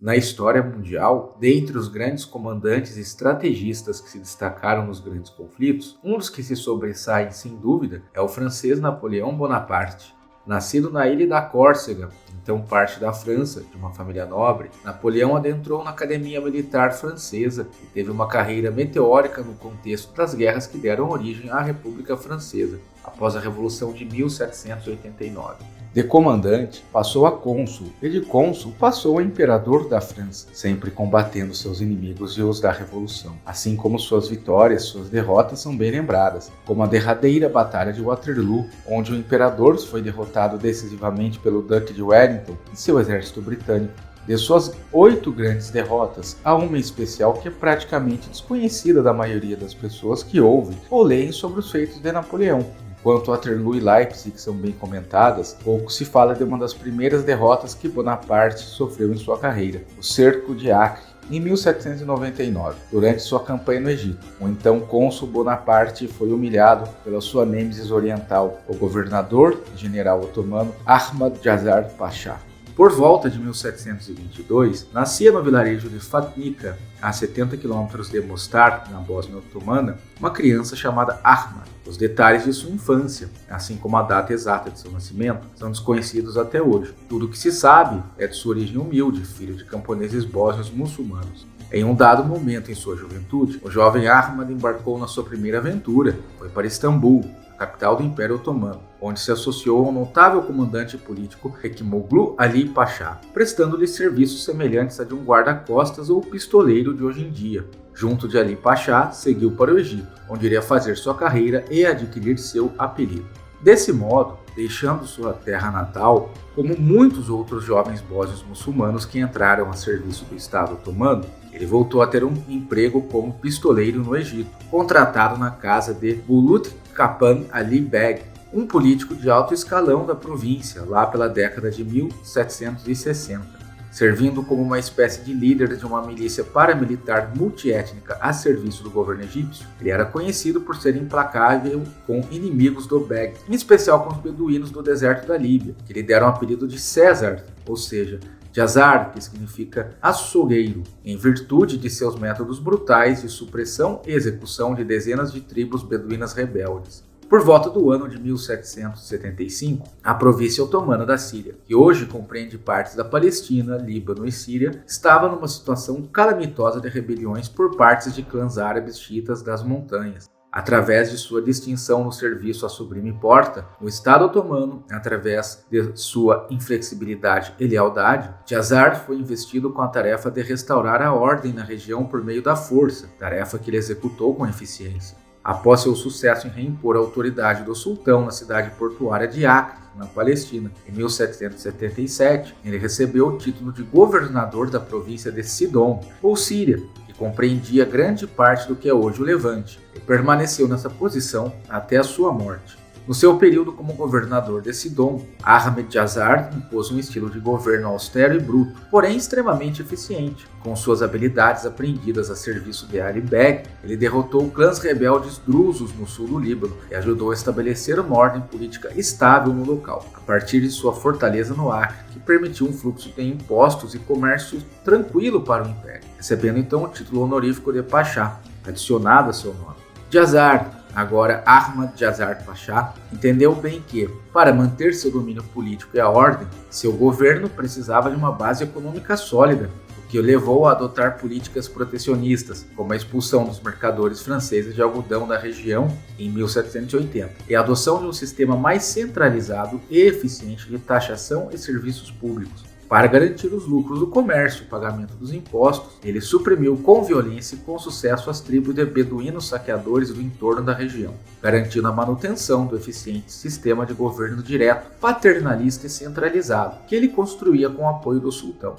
Na história mundial, dentre os grandes comandantes e estrategistas que se destacaram nos grandes conflitos, um dos que se sobressai sem dúvida é o francês Napoleão Bonaparte. Nascido na ilha da Córcega, então parte da França, de uma família nobre, Napoleão adentrou na Academia Militar Francesa e teve uma carreira meteórica no contexto das guerras que deram origem à República Francesa, após a Revolução de 1789. De comandante, passou a cônsul, e de cônsul passou a imperador da França, sempre combatendo seus inimigos e os da Revolução. Assim como suas vitórias, suas derrotas são bem lembradas, como a derradeira Batalha de Waterloo, onde o imperador foi derrotado decisivamente pelo Duque de Wellington e seu exército britânico. De suas 8 grandes derrotas, há uma especial que é praticamente desconhecida da maioria das pessoas que ouvem ou leem sobre os feitos de Napoleão. Enquanto Waterloo e Leipzig são bem comentadas, pouco se fala de uma das primeiras derrotas que Bonaparte sofreu em sua carreira, o Cerco de Acre, em 1799, durante sua campanha no Egito. O então cônsul Bonaparte foi humilhado pela sua nêmesis oriental, o governador e general otomano Ahmad Jazar Pasha. Por volta de 1722, nascia no vilarejo de Fatnica, a 70 km de Mostar, na Bósnia Otomana, uma criança chamada Ahmad. Os detalhes de sua infância, assim como a data exata de seu nascimento, são desconhecidos até hoje. Tudo o que se sabe é de sua origem humilde, filho de camponeses bósnios muçulmanos. Em um dado momento em sua juventude, o jovem Ahmad embarcou na sua primeira aventura. Foi para Istambul, a capital do Império Otomano, onde se associou ao notável comandante político Hekimoglu Ali Pasha, prestando-lhe serviços semelhantes a de um guarda-costas ou pistoleiro de hoje em dia. Junto de Ali Pasha, seguiu para o Egito, onde iria fazer sua carreira e adquirir seu apelido. Desse modo, deixando sua terra natal, como muitos outros jovens bósnios muçulmanos que entraram a serviço do Estado otomano, ele voltou a ter um emprego como pistoleiro no Egito, contratado na casa de Bulut Qapan Ali Beg, um político de alto escalão da província, lá pela década de 1760. Servindo como uma espécie de líder de uma milícia paramilitar multiétnica a serviço do governo egípcio, ele era conhecido por ser implacável com inimigos do Beg, em especial com os beduínos do deserto da Líbia, que lhe deram o apelido de César, ou seja, Jazar, que significa açougueiro, em virtude de seus métodos brutais de supressão e execução de dezenas de tribos beduínas rebeldes. Por volta do ano de 1775, a província otomana da Síria, que hoje compreende partes da Palestina, Líbano e Síria, estava numa situação calamitosa de rebeliões por partes de clãs árabes xiitas das montanhas. Através de sua distinção no serviço à Sublime Porta, o Estado otomano, através de sua inflexibilidade e lealdade, Jazar foi investido com a tarefa de restaurar a ordem na região por meio da força, tarefa que ele executou com eficiência. Após seu sucesso em reimpor a autoridade do sultão na cidade portuária de Acre, na Palestina, em 1777, ele recebeu o título de governador da província de Sidom, ou Síria, que compreendia grande parte do que é hoje o Levante, e permaneceu nessa posição até a sua morte. No seu período como governador de Sidom, Ahmed Jazar impôs um estilo de governo austero e bruto, porém extremamente eficiente. Com suas habilidades aprendidas a serviço de Ali Beg, ele derrotou clãs rebeldes drusos no sul do Líbano e ajudou a estabelecer uma ordem política estável no local, a partir de sua fortaleza no Acre, que permitiu um fluxo de impostos e comércio tranquilo para o Império, recebendo então o título honorífico de Pasha, adicionado a seu nome. Jazar, agora Ahmad Jazar Pasha, entendeu bem que, para manter seu domínio político e a ordem, seu governo precisava de uma base econômica sólida, o que o levou a adotar políticas protecionistas, como a expulsão dos mercadores franceses de algodão da região em 1780, e a adoção de um sistema mais centralizado e eficiente de taxação e serviços públicos. Para garantir os lucros do comércio e o pagamento dos impostos, ele suprimiu com violência e com sucesso as tribos de beduínos saqueadores do entorno da região, garantindo a manutenção do eficiente sistema de governo direto, paternalista e centralizado, que ele construía com o apoio do sultão.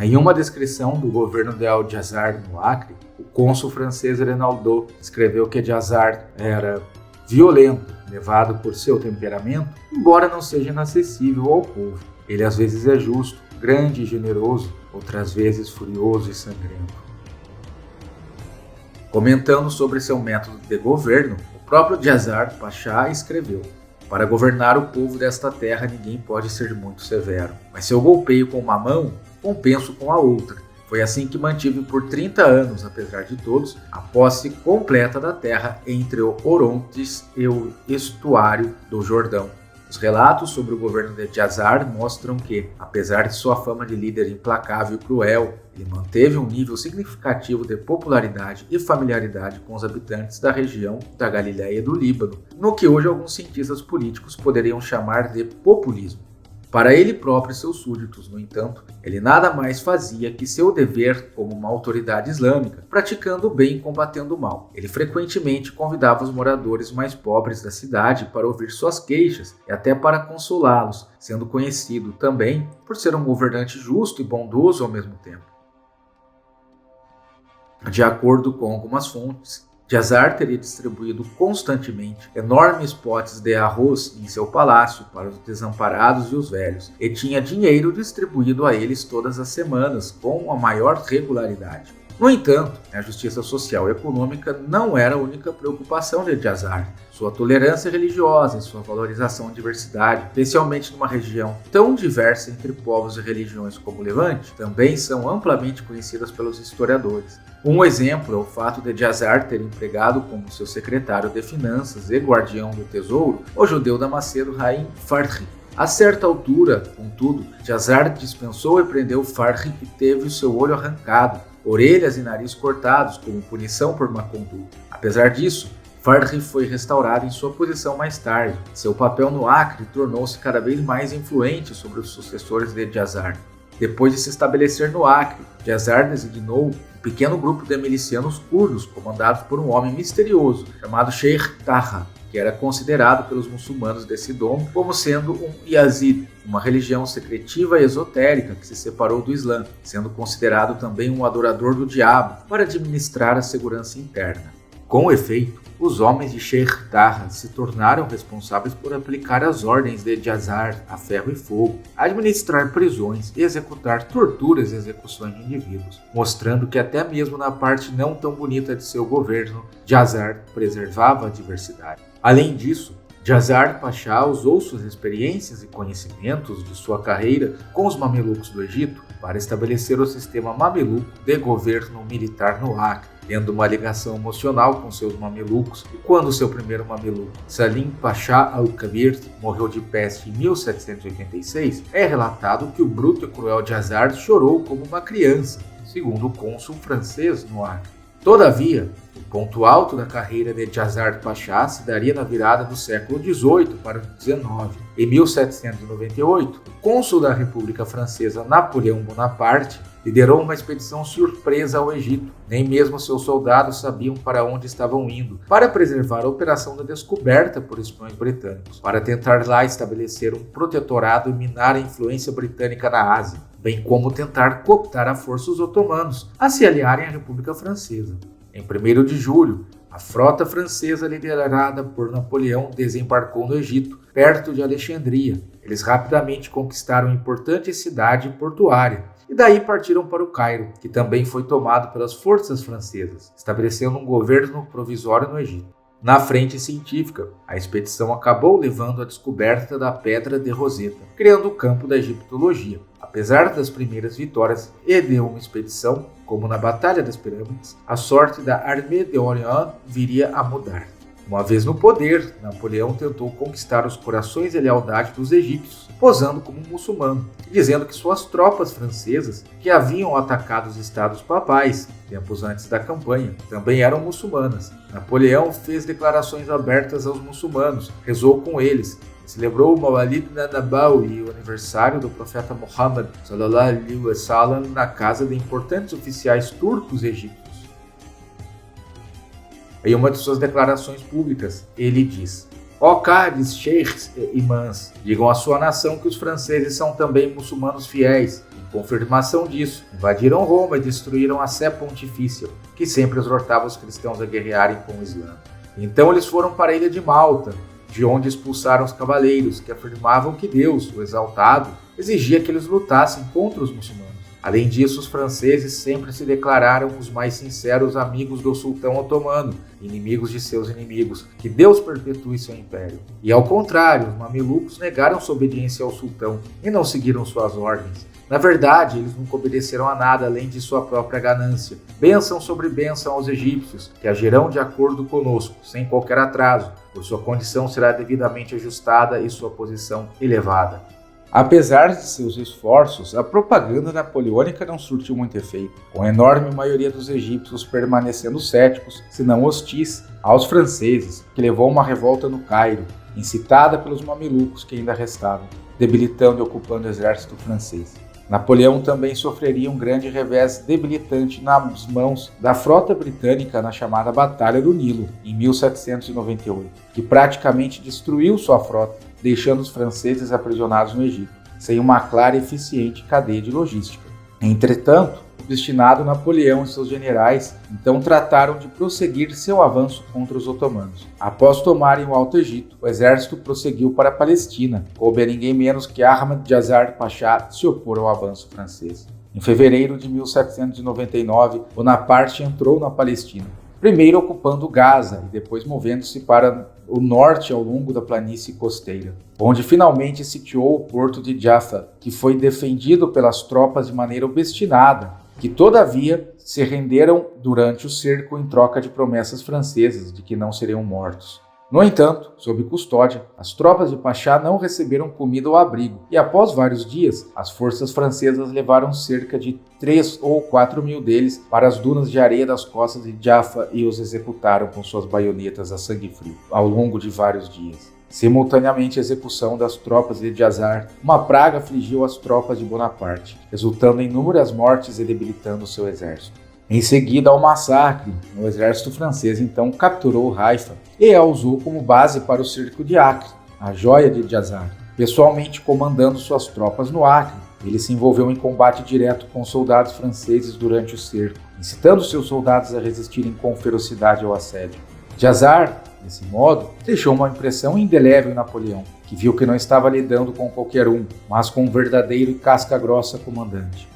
Em uma descrição do governo de Al-Jazar no Acre, o cônsul francês Renaldo escreveu que Jazar era violento, levado por seu temperamento, embora não seja inacessível ao povo. Ele às vezes é justo, grande e generoso, outras vezes furioso e sangrento. Comentando sobre seu método de governo, o próprio Jazar Pasha escreveu: Para governar o povo desta terra, ninguém pode ser muito severo. Mas se eu golpeio com uma mão, compenso com a outra. Foi assim que mantive por 30 anos, apesar de todos, a posse completa da terra entre o Orontes e o estuário do Jordão. Os relatos sobre o governo de Djazar mostram que, apesar de sua fama de líder implacável e cruel, ele manteve um nível significativo de popularidade e familiaridade com os habitantes da região da Galiléia e do Líbano, no que hoje alguns cientistas políticos poderiam chamar de populismo. Para ele próprio e seus súditos, no entanto, ele nada mais fazia que seu dever como uma autoridade islâmica, praticando o bem e combatendo o mal. Ele frequentemente convidava os moradores mais pobres da cidade para ouvir suas queixas e até para consolá-los, sendo conhecido também por ser um governante justo e bondoso ao mesmo tempo. De acordo com algumas fontes, Djazar teria distribuído constantemente enormes potes de arroz em seu palácio para os desamparados e os velhos, e tinha dinheiro distribuído a eles todas as semanas com a maior regularidade. No entanto, a justiça social e econômica não era a única preocupação de Djazar. Sua tolerância religiosa e sua valorização à diversidade, especialmente numa região tão diversa entre povos e religiões como o Levante, também são amplamente conhecidas pelos historiadores. Um exemplo é o fato de Djazar ter empregado como seu secretário de finanças e guardião do tesouro o judeu damasceno Haim Farhi. A certa altura, contudo, Djazar dispensou e prendeu Farhi e teve o seu olho arrancado, orelhas e nariz cortados como punição por má conduta. Apesar disso, Farhi foi restaurado em sua posição mais tarde. Seu papel no Acre tornou-se cada vez mais influente sobre os sucessores de Djazar. Depois de se estabelecer no Acre, Djazar designou um pequeno grupo de milicianos curdos comandados por um homem misterioso chamado Sheikh Taha, que era considerado pelos muçulmanos desse dom como sendo um Yazid, uma religião secretiva e esotérica que se separou do Islã, sendo considerado também um adorador do diabo para administrar a segurança interna. Com efeito, os homens de Sheikh Taha se tornaram responsáveis por aplicar as ordens de Djazar a ferro e fogo, administrar prisões e executar torturas e execuções de indivíduos, mostrando que até mesmo na parte não tão bonita de seu governo, Djazar preservava a diversidade. Além disso, Djazar Pachá usou suas experiências e conhecimentos de sua carreira com os mamelucos do Egito para estabelecer o sistema mameluco de governo militar no Acre, tendo uma ligação emocional com seus mamelucos, e quando seu primeiro mameluco, Salim Pachá al-Kabir, morreu de peste em 1786, é relatado que o bruto e cruel Djazar chorou como uma criança, segundo o cônsul francês no Acre. Todavia, o ponto alto da carreira de Djazar Pachá se daria na virada do século XVIII para o XIX. Em 1798, o cônsul da República Francesa Napoleão Bonaparte liderou uma expedição surpresa ao Egito. Nem mesmo seus soldados sabiam para onde estavam indo, para preservar a operação da descoberta por espiões britânicos, para tentar lá estabelecer um protetorado e minar a influência britânica na Ásia, bem como tentar cooptar a força os otomanos a se aliarem à República Francesa. Em 1º de julho, a frota francesa liderada por Napoleão desembarcou no Egito, perto de Alexandria. Eles rapidamente conquistaram a importante cidade portuária e daí partiram para o Cairo, que também foi tomado pelas forças francesas, estabelecendo um governo provisório no Egito. Na frente científica, a expedição acabou levando à descoberta da Pedra de Roseta, criando o campo da egiptologia. Apesar das primeiras vitórias e de uma expedição, como na Batalha das Pirâmides, a sorte da Armée d'Orient viria a mudar. Uma vez no poder, Napoleão tentou conquistar os corações e lealdade dos egípcios, posando como um muçulmano, dizendo que suas tropas francesas, que haviam atacado os estados papais tempos antes da campanha, também eram muçulmanas. Napoleão fez declarações abertas aos muçulmanos, rezou com eles, celebrou o Mawalid Nabawi, o aniversário do profeta Muhammad sallallahu alaihi wasallam, na casa de importantes oficiais turcos e egípcios. Em uma de suas declarações públicas, ele diz: Ó Cádiz, sheikhs e imãs, digam à sua nação que os franceses são também muçulmanos fiéis. Em confirmação disso, invadiram Roma e destruíram a Sé Pontifícia, que sempre exortava os cristãos a guerrearem com o Islã. Então eles foram para a ilha de Malta, de onde expulsaram os cavaleiros, que afirmavam que Deus, o exaltado, exigia que eles lutassem contra os muçulmanos. Além disso, os franceses sempre se declararam os mais sinceros amigos do sultão otomano, inimigos de seus inimigos, que Deus perpetue seu império. E ao contrário, os mamelucos negaram sua obediência ao sultão e não seguiram suas ordens. Na verdade, eles nunca obedeceram a nada além de sua própria ganância. Bênção sobre bênção aos egípcios, que agirão de acordo conosco, sem qualquer atraso, pois sua condição será devidamente ajustada e sua posição elevada. Apesar de seus esforços, a propaganda napoleônica não surtiu muito efeito, com a enorme maioria dos egípcios permanecendo céticos, se não hostis, aos franceses, que levou uma revolta no Cairo, incitada pelos mamelucos que ainda restavam, debilitando e ocupando o exército francês. Napoleão também sofreria um grande revés debilitante nas mãos da frota britânica na chamada Batalha do Nilo, em 1798, que praticamente destruiu sua frota, deixando os franceses aprisionados no Egito, sem uma clara e eficiente cadeia de logística. Entretanto, o obstinado Napoleão e seus generais então trataram de prosseguir seu avanço contra os otomanos. Após tomarem o Alto Egito, o exército prosseguiu para a Palestina, coube a ninguém menos que Ahmad Jazar Pasha se opor ao avanço francês. Em fevereiro de 1799, Bonaparte entrou na Palestina, primeiro ocupando Gaza e depois movendo-se para o norte ao longo da planície costeira, onde finalmente sitiou o porto de Jaffa, que foi defendido pelas tropas de maneira obstinada, que todavia se renderam durante o cerco em troca de promessas francesas de que não seriam mortos. No entanto, sob custódia, as tropas de Pasha não receberam comida ou abrigo, e após vários dias, as forças francesas levaram cerca de 3 ou 4 mil deles para as dunas de areia das costas de Jaffa e os executaram com suas baionetas a sangue frio, ao longo de vários dias. Simultaneamente à execução das tropas de Jazar, uma praga afligiu as tropas de Bonaparte, resultando em inúmeras mortes e debilitando seu exército. Em seguida ao massacre, o exército francês então capturou Haifa e a usou como base para o cerco de Acre, a joia de Jazar. Pessoalmente comandando suas tropas no Acre, ele se envolveu em combate direto com soldados franceses durante o cerco, incitando seus soldados a resistirem com ferocidade ao assédio. Jazar, desse modo, deixou uma impressão indelével em Napoleão, que viu que não estava lidando com qualquer um, mas com um verdadeiro e casca-grossa comandante.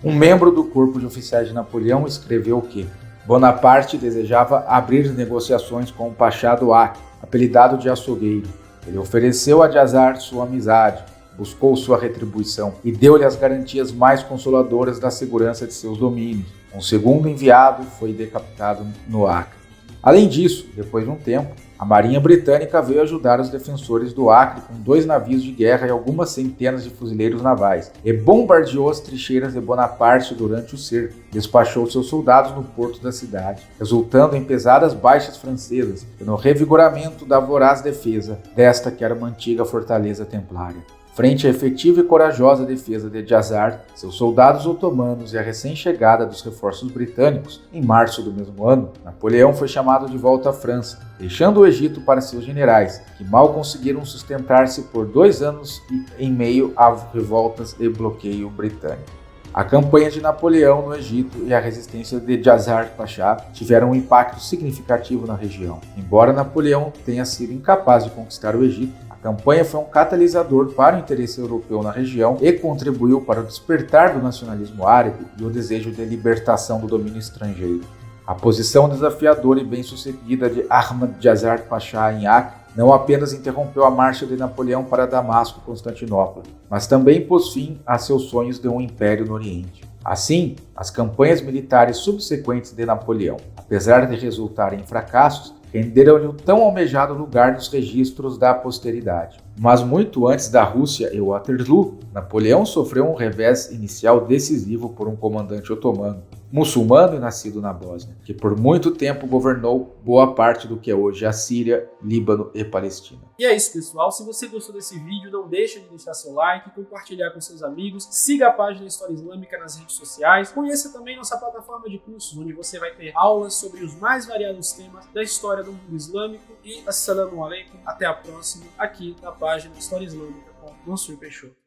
Um membro do corpo de oficiais de Napoleão escreveu que Bonaparte desejava abrir negociações com o Pachá do Acre, apelidado de açougueiro. Ele ofereceu a Jazar sua amizade, buscou sua retribuição e deu-lhe as garantias mais consoladoras da segurança de seus domínios. Um segundo enviado foi decapitado no Acre. Além disso, depois de um tempo, a Marinha Britânica veio ajudar os defensores do Acre com 2 navios de guerra e algumas centenas de fuzileiros navais, e bombardeou as trincheiras de Bonaparte durante o cerco, despachou seus soldados no porto da cidade, resultando em pesadas baixas francesas e no revigoramento da voraz defesa desta que era uma antiga fortaleza templária. Frente à efetiva e corajosa defesa de Jazar, seus soldados otomanos e a recém-chegada dos reforços britânicos, em março do mesmo ano, Napoleão foi chamado de volta à França, deixando o Egito para seus generais, que mal conseguiram sustentar-se por 2 anos em meio a revoltas e bloqueio britânico. A campanha de Napoleão no Egito e a resistência de Jazar Pasha tiveram um impacto significativo na região. Embora Napoleão tenha sido incapaz de conquistar o Egito, a campanha foi um catalisador para o interesse europeu na região e contribuiu para o despertar do nacionalismo árabe e o desejo de libertação do domínio estrangeiro. A posição desafiadora e bem-sucedida de Ahmad Jazar Pasha em Acre não apenas interrompeu a marcha de Napoleão para Damasco e Constantinopla, mas também pôs fim a seus sonhos de um império no Oriente. Assim, as campanhas militares subsequentes de Napoleão, apesar de resultarem em fracassos, renderam-lhe o tão almejado lugar nos registros da posteridade. Mas muito antes da Rússia e Waterloo, Napoleão sofreu um revés inicial decisivo por um comandante otomano, muçulmano e nascido na Bósnia, que por muito tempo governou boa parte do que é hoje a Síria, Líbano e Palestina. E é isso, pessoal. Se você gostou desse vídeo, não deixa de deixar seu like, compartilhar com seus amigos, siga a página História Islâmica nas redes sociais, conheça também nossa plataforma de cursos, onde você vai ter aulas sobre os mais variados temas da história do mundo islâmico. E assalamu alaikum, até a próxima, aqui na página História Islâmica com Mansur Peixoto.